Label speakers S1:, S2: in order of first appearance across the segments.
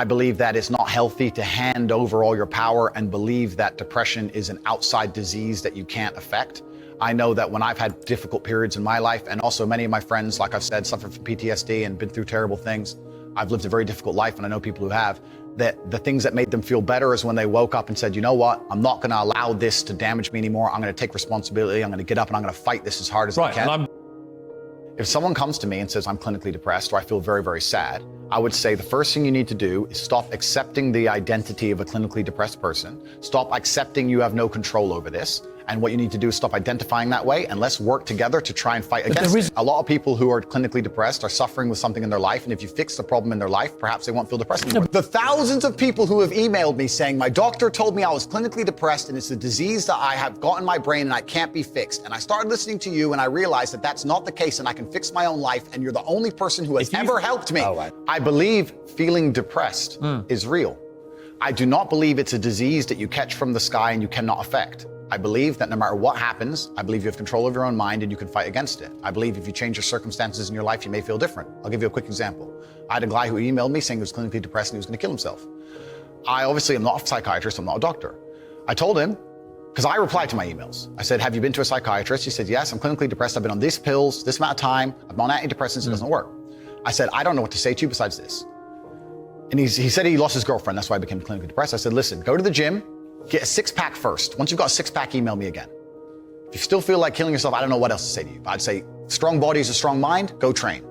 S1: I believe that it's not healthy to hand over all your power and believe that depression is an outside disease that you can't affect. I know that when I've had difficult periods in my life, and also many of my friends, like I've said, suffer from PTSD and been through terrible things. I've lived a very difficult life, and I know people who have, that the things that made them feel better is when they woke up and said, you know what, I'm not gonna allow this to damage me anymore. I'm gonna take responsibility. I'm gonna get up and I'm gonna fight this as hard as I can. If someone comes to me and says I'm clinically depressed or I feel very, very sad, I would say the first thing you need to do is stop accepting the identity of a clinically depressed person. Stop accepting you have no control over this. And what you need to do is stop identifying that way, and let's work together to try and fight against it. A lot of people who are clinically depressed are suffering with something in their life, and if you fix the problem in their life, perhaps they won't feel depressed anymore. The thousands of people who have emailed me saying, my doctor told me I was clinically depressed and it's a disease that I have got in my brain and I can't be fixed. And I started listening to you and I realized that that's not the case and I can fix my own life, and you're the only person who has ever helped me. I believe feeling depressed is real. I do not believe it's a disease that you catch from the sky and you cannot affect. I believe that no matter what happens, I believe you have control of your own mind and you can fight against it. I believe if you change your circumstances in your life, you may feel different. I'll give you a quick example. I had a guy who emailed me saying he was clinically depressed and he was going to kill himself. I obviously am not a psychiatrist, I'm not a doctor. I told him, because I replied to my emails. I said, have you been to a psychiatrist? He said, yes, I'm clinically depressed. I've been on these pills, this amount of time. I'm on antidepressants, it doesn't work. I said, I don't know what to say to you besides this. And he said he lost his girlfriend, that's why I became clinically depressed. I said, listen, go to the gym, get a six-pack first. Once you've got a six-pack, email me again. If you still feel like killing yourself, I don't know what else to say to you. But I'd say, strong body is a strong mind, go train.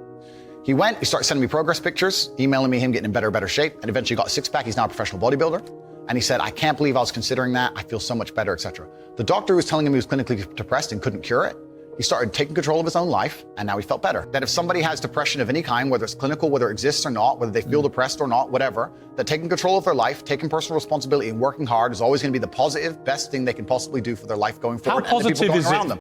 S1: He went, he started sending me progress pictures, emailing me him getting in better shape, and eventually got a six-pack. He's now a professional bodybuilder. And he said, I can't believe I was considering that. I feel so much better, etc. The doctor who was telling him he was clinically depressed and couldn't cure it, he started taking control of his own life, and now he felt better. That if somebody has depression of any kind, whether it's clinical, whether it exists or not, whether they feel depressed or not, whatever, that taking control of their life, taking personal responsibility and working hard is always going to be the positive, best thing they can possibly do for their life going forward.
S2: How positive is it?